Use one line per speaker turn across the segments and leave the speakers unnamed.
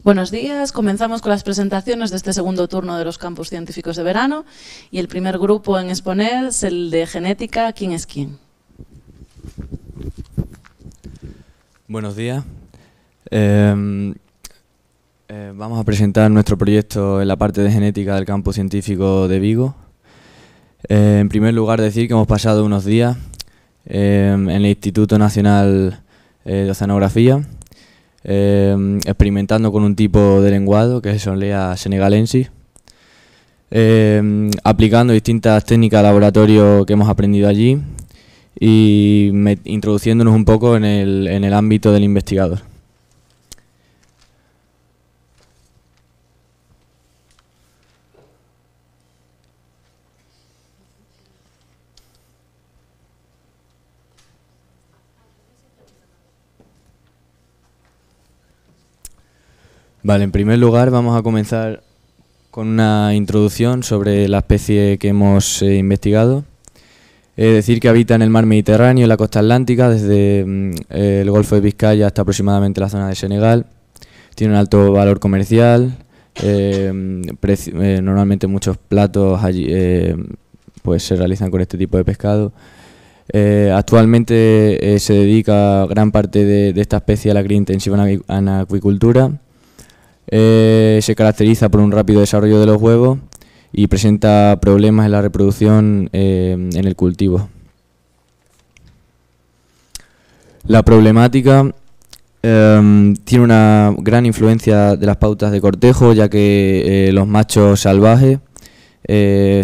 Buenos días, comenzamos con las presentaciones de este segundo turno de los campus científicos de verano y el primer grupo en exponer es el de genética. ¿Quién es quién?
Buenos días. Vamos a presentar nuestro proyecto en la parte de genética del campus científico de Vigo. En primer lugar, decir que hemos pasado unos días en el Instituto Nacional de Oceanografía experimentando con un tipo de lenguado que es Sonlea senegalensis, aplicando distintas técnicas de laboratorio que hemos aprendido allí y introduciéndonos un poco en el ámbito del investigador. Vale, en primer lugar vamos a comenzar con una introducción sobre la especie que hemos investigado. Es decir, que habita en el mar Mediterráneo, en la costa atlántica, desde el Golfo de Vizcaya hasta aproximadamente la zona de Senegal. Tiene un alto valor comercial, normalmente muchos platos allí pues se realizan con este tipo de pescado. Actualmente se dedica gran parte de esta especie a la cría intensiva en acuicultura. Se caracteriza por un rápido desarrollo de los huevos y presenta problemas en la reproducción en el cultivo. La problemática tiene una gran influencia de las pautas de cortejo, ya que los machos salvajes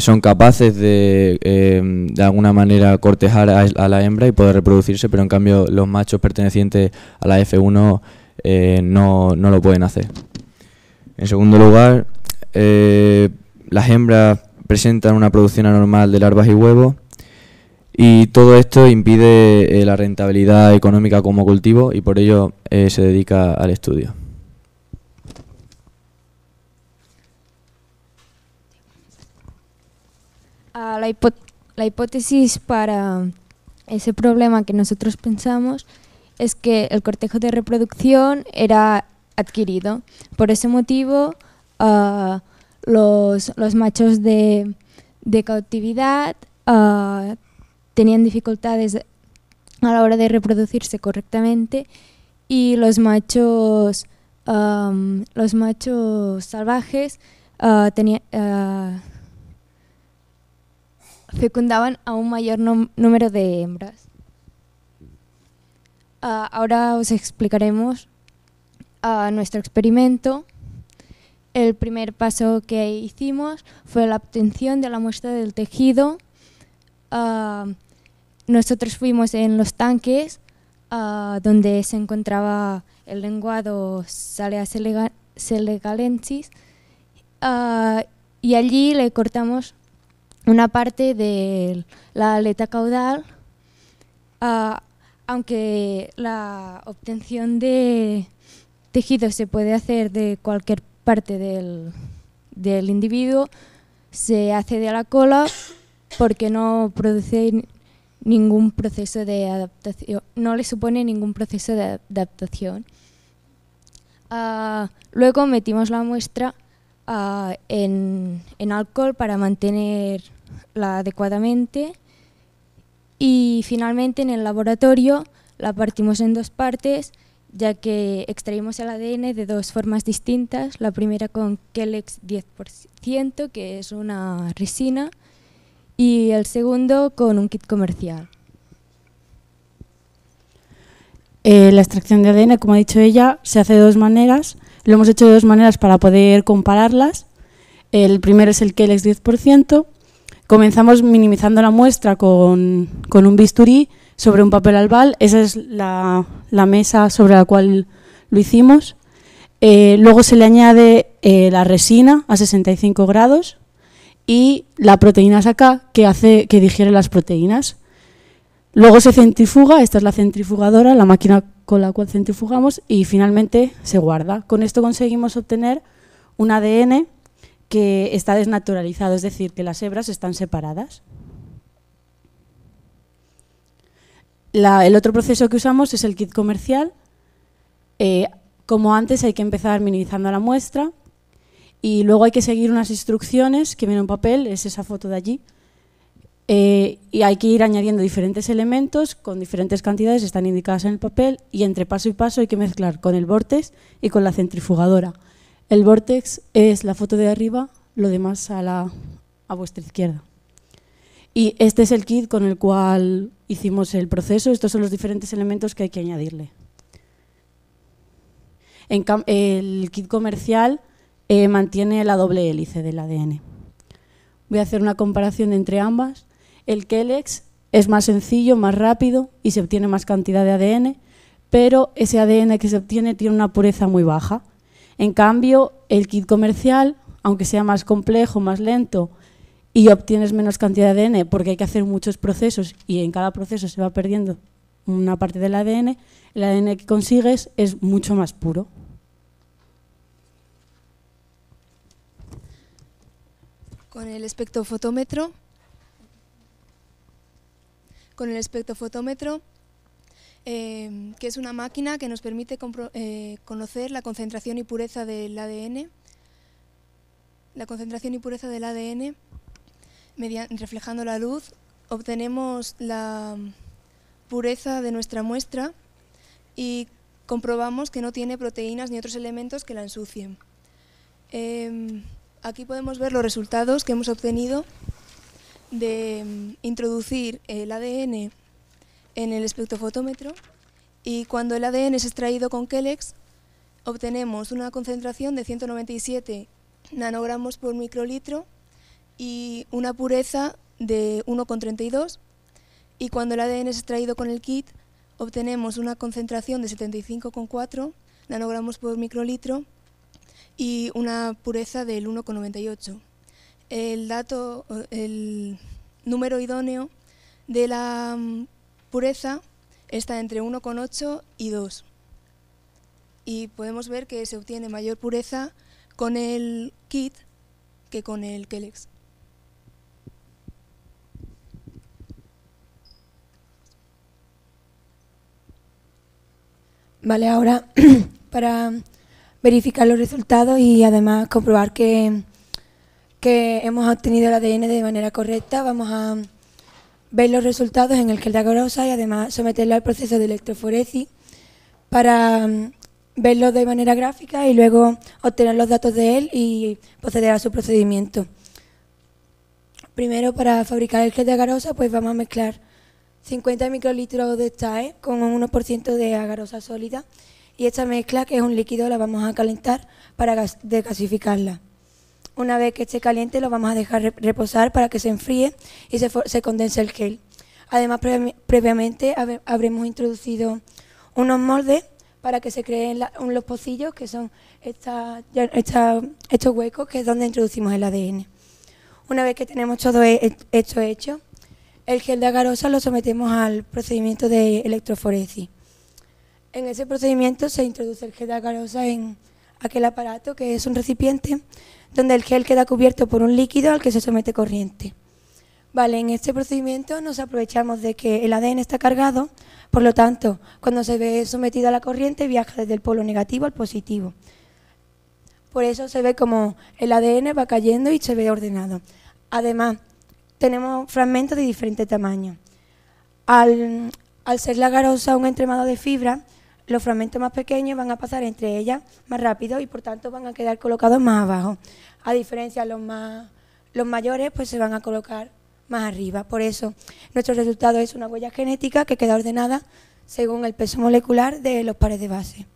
son capaces de alguna manera cortejar a la hembra y poder reproducirse, pero en cambio los machos pertenecientes a la F1 no lo pueden hacer. En segundo lugar, las hembras presentan una producción anormal de larvas y huevos y todo esto impide la rentabilidad económica como cultivo y por ello se dedica al estudio.
La hipótesis para ese problema que nosotros pensamos es que el cortejo de reproducción era adquirido. Por ese motivo, los machos de cautividad tenían dificultades a la hora de reproducirse correctamente y los machos salvajes fecundaban a un mayor número de hembras. Ahora os explicaremos nuestro experimento. El primer paso que hicimos fue la obtención de la muestra del tejido. Nosotros fuimos en los tanques donde se encontraba el lenguado Salea senegalensis y allí le cortamos una parte de la aleta caudal, aunque la obtención de tejido se puede hacer de cualquier parte del individuo, se hace de la cola porque no produce ningún proceso de adaptación, no le supone ningún proceso de adaptación. Luego metimos la muestra en alcohol para mantenerla adecuadamente y finalmente en el laboratorio la partimos en dos partes, ya que extraímos el ADN de dos formas distintas, la primera con Kelex 10%, que es una resina, y el segundo con un kit comercial.
La extracción de ADN, como ha dicho ella, se hace de dos maneras. Lo hemos hecho de dos maneras para poder compararlas. El primero es el Kelex 10%. Comenzamos minimizando la muestra con un bisturí sobre un papel albal. Esa es la mesa sobre la cual lo hicimos. Luego se le añade la resina a 65 grados y la proteína K que hace que digiere las proteínas. Luego se centrifuga, esta es la centrifugadora, la máquina con la cual centrifugamos y finalmente se guarda. Con esto conseguimos obtener un ADN que está desnaturalizado, es decir, que las hebras están separadas. El otro proceso que usamos es el kit comercial. Como antes, hay que empezar minimizando la muestra y luego hay que seguir unas instrucciones que vienen en papel, es esa foto de allí. Y hay que ir añadiendo diferentes elementos con diferentes cantidades, están indicadas en el papel, y entre paso y paso hay que mezclar con el vórtex y con la centrifugadora. El vórtex es la foto de arriba, lo demás a vuestra izquierda. Y este es el kit con el cual hicimos el proceso, estos son los diferentes elementos que hay que añadirle. El kit comercial mantiene la doble hélice del ADN. Voy a hacer una comparación entre ambas. El Kelex es más sencillo, más rápido y se obtiene más cantidad de ADN, pero ese ADN que se obtiene tiene una pureza muy baja. En cambio, el kit comercial, aunque sea más complejo, más lento y obtienes menos cantidad de ADN porque hay que hacer muchos procesos y en cada proceso se va perdiendo una parte del ADN, el ADN que consigues es mucho más puro.
Con el espectrofotómetro, que es una máquina que nos permite conocer la concentración y pureza del ADN. Reflejando la luz, obtenemos la pureza de nuestra muestra y comprobamos que no tiene proteínas ni otros elementos que la ensucien. Aquí podemos ver los resultados que hemos obtenido de introducir el ADN en el espectrofotómetro, y cuando el ADN es extraído con Kelex obtenemos una concentración de 197 nanogramos por microlitro y una pureza de 1,32, y cuando el ADN es extraído con el kit obtenemos una concentración de 75,4 nanogramos por microlitro y una pureza del 1,98. El número idóneo de la pureza está entre 1,8 y 2. Y podemos ver que se obtiene mayor pureza con el kit que con el Kelex.
Vale, ahora para verificar los resultados y además comprobar que hemos obtenido el ADN de manera correcta, vamos a ver los resultados en el gel de agarosa y además someterlo al proceso de electroforesis para verlo de manera gráfica y luego obtener los datos de él y proceder a su procedimiento. Primero, para fabricar el gel de agarosa, pues vamos a mezclar 50 microlitros de STAE con un 1% de agarosa sólida, y esta mezcla, que es un líquido, la vamos a calentar para desgasificarla. Una vez que esté caliente lo vamos a dejar reposar para que se enfríe y se condense el gel. Además, previamente habremos introducido unos moldes para que se creen los pocillos, que son estos huecos, que es donde introducimos el ADN. Una vez que tenemos todo esto hecho, el gel de agarosa lo sometemos al procedimiento de electroforesis. En ese procedimiento se introduce el gel de agarosa en aquel aparato, que es un recipiente donde el gel queda cubierto por un líquido al que se somete corriente. Vale, en este procedimiento nos aprovechamos de que el ADN está cargado, por lo tanto, cuando se ve sometido a la corriente viaja desde el polo negativo al positivo. Por eso se ve como el ADN va cayendo y se ve ordenado. Además, tenemos fragmentos de diferentes tamaños. Al ser la agarosa un entremado de fibra, los fragmentos más pequeños van a pasar entre ellas más rápido y por tanto van a quedar colocados más abajo. A diferencia, los mayores pues se van a colocar más arriba. Por eso nuestro resultado es una huella genética que queda ordenada según el peso molecular de los pares de base.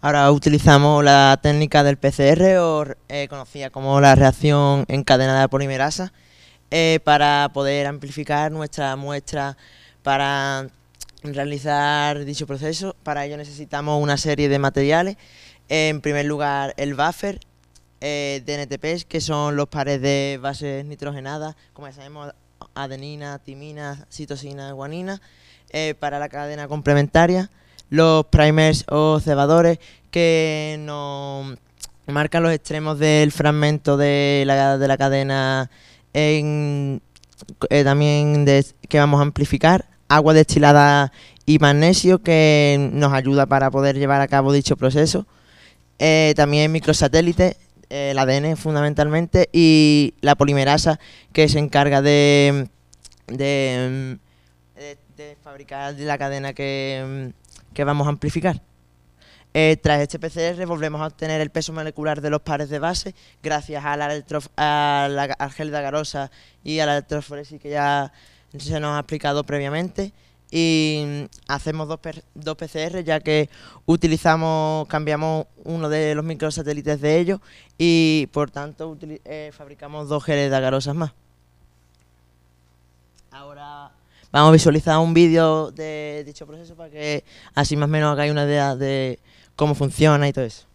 Ahora utilizamos la técnica del PCR, o conocida como la reacción encadenada de polimerasa, para poder amplificar nuestra muestra para realizar dicho proceso. Para ello necesitamos una serie de materiales. En primer lugar, el buffer, DNTPs, que son los pares de bases nitrogenadas, como ya sabemos, adenina, timina, citosina, guanina, para la cadena complementaria. Los primers o cebadores, que nos marcan los extremos del fragmento de la cadena también que vamos a amplificar. Agua destilada y magnesio, que nos ayuda para poder llevar a cabo dicho proceso. También microsatélites, el ADN fundamentalmente, y la polimerasa, que se encarga de fabricar la cadena que vamos a amplificar. Tras este PCR volvemos a obtener el peso molecular de los pares de base gracias al gel de agarosa y a la electroforesis que ya se nos ha explicado previamente. Y hacemos dos PCR, ya que cambiamos uno de los microsatélites de ellos y por tanto fabricamos 2 geles de agarosas más. Ahora vamos a visualizar un vídeo de dicho proceso para que así más o menos hagáis una idea de cómo funciona y todo eso.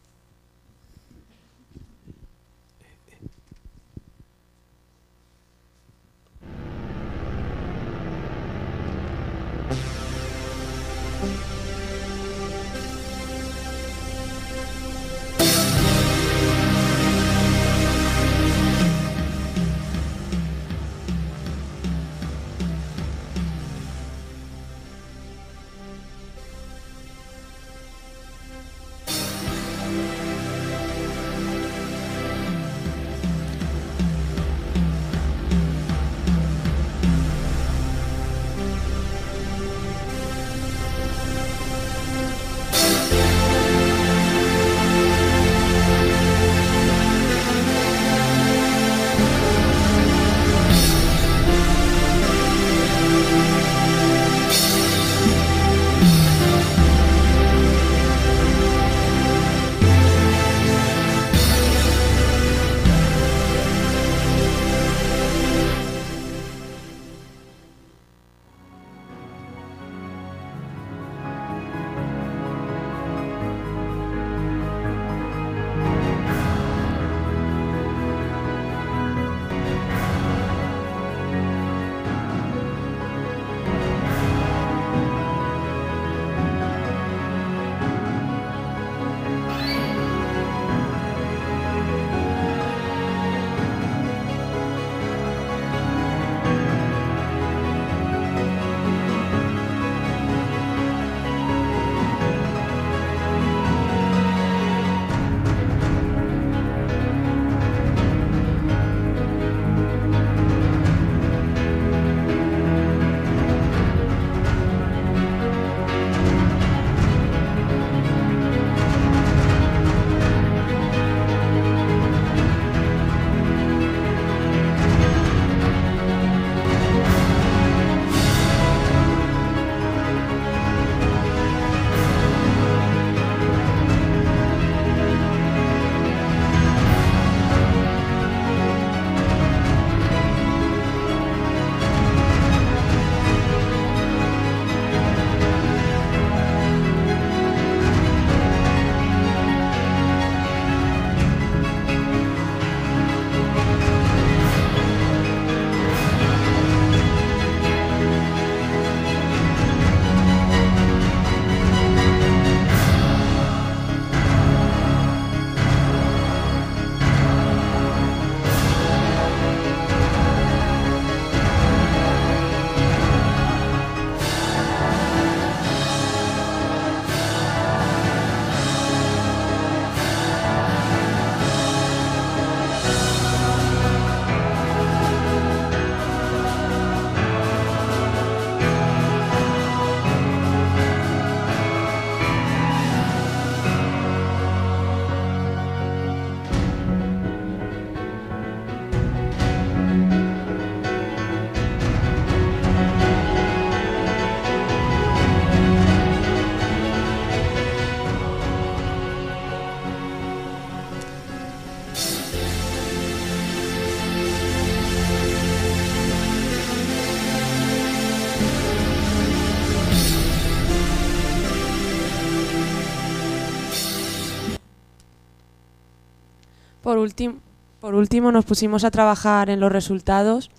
Por último, nos pusimos a trabajar en los resultados.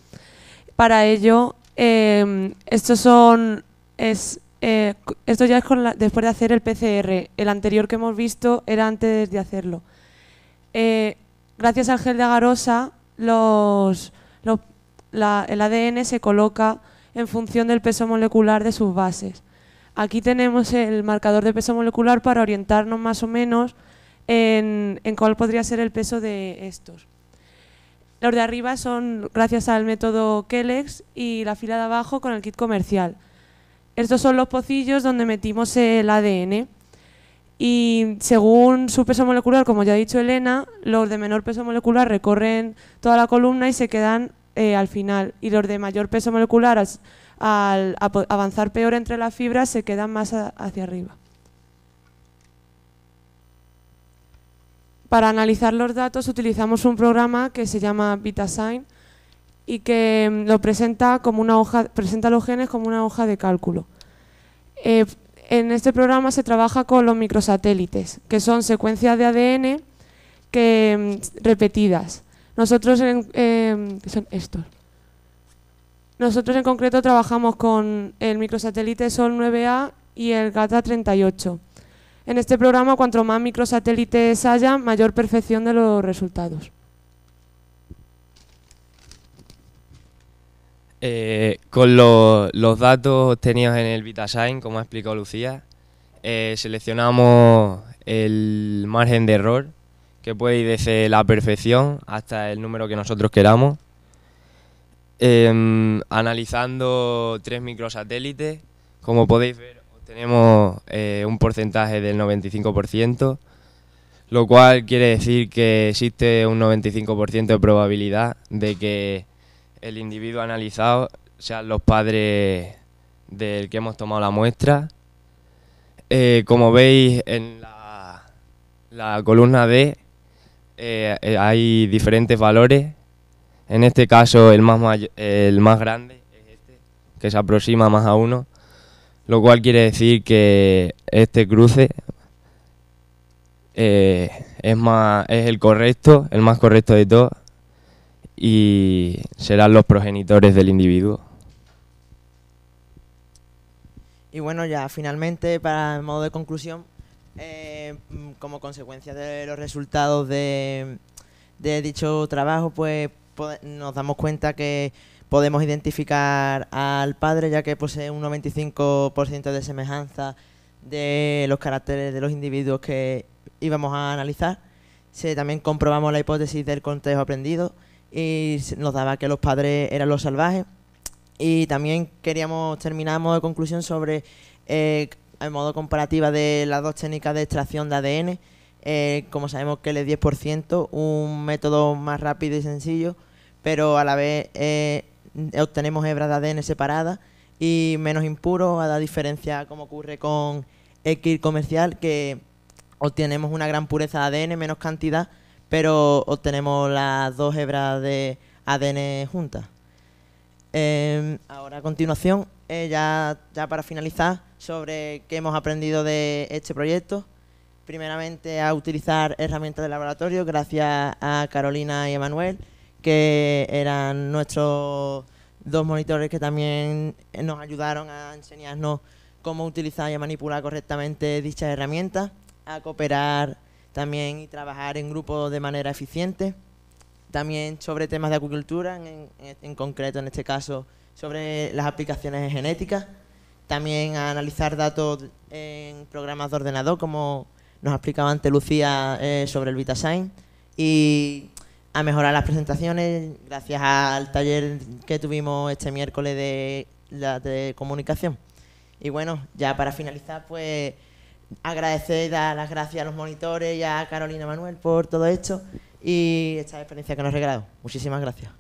Para ello, esto ya es después de hacer el PCR. El anterior que hemos visto era antes de hacerlo. Gracias al gel de agarosa, el ADN se coloca en función del peso molecular de sus bases. Aquí tenemos el marcador de peso molecular para orientarnos más o menos en cuál podría ser el peso de estos. Los de arriba son gracias al método Kellex y la fila de abajo con el kit comercial. Estos son los pocillos donde metimos el ADN y según su peso molecular, como ya ha dicho Elena, los de menor peso molecular recorren toda la columna y se quedan al final, y los de mayor peso molecular al avanzar peor entre las fibras se quedan más hacia arriba. Para analizar los datos utilizamos un programa que se llama VitaSign y que lo presenta como una hoja, presenta los genes como una hoja de cálculo. En este programa se trabaja con los microsatélites, que son secuencias de ADN repetidas. Nosotros son estos. Nosotros en concreto trabajamos con el microsatélite Sol 9A y el GATA 38. En este programa, cuanto más microsatélites haya, mayor perfección de los resultados.
Con los datos obtenidos en el VitaSign, como ha explicado Lucía, seleccionamos el margen de error, que puede ir desde la perfección hasta el número que nosotros queramos. Analizando 3 microsatélites, como podéis ver, obtenemos un porcentaje del 95%, lo cual quiere decir que existe un 95% de probabilidad de que el individuo analizado sean los padres del que hemos tomado la muestra. Como veis en la columna D hay diferentes valores. En este caso el más grande es este, que se aproxima más a 1, lo cual quiere decir que este cruce es el correcto, el más correcto de todos, y serán los progenitores del individuo.
Y bueno, ya finalmente, para el modo de conclusión, como consecuencia de los resultados de dicho trabajo, pues nos damos cuenta que podemos identificar al padre, ya que posee un 95% de semejanza de los caracteres de los individuos que íbamos a analizar. También comprobamos la hipótesis del contexto aprendido y nos daba que los padres eran los salvajes. Y también queríamos terminar a modo de conclusión sobre el modo comparativa de las dos técnicas de extracción de ADN. Como sabemos que el 10%, un método más rápido y sencillo, pero a la vez obtenemos hebras de ADN separadas y menos impuros, a la diferencia como ocurre con el kit comercial, que obtenemos una gran pureza de ADN, menos cantidad, pero obtenemos las 2 hebras de ADN juntas. Ahora a continuación, ya para finalizar, sobre qué hemos aprendido de este proyecto. Primeramente, a utilizar herramientas de laboratorio gracias a Carolina y Emanuel, que eran nuestros 2 monitores que también nos ayudaron a enseñarnos cómo utilizar y a manipular correctamente dichas herramientas, a cooperar también y trabajar en grupos de manera eficiente. También sobre temas de acuicultura, en concreto en este caso sobre las aplicaciones en genética. También a analizar datos en programas de ordenador, como nos ha explicado antes Lucía sobre el VitaSign, y a mejorar las presentaciones gracias al taller que tuvimos este miércoles de comunicación. Y bueno, ya para finalizar, pues agradecer y dar las gracias a los monitores y a Carolina y Manuel por todo esto y esta experiencia que nos ha regalado. Muchísimas gracias.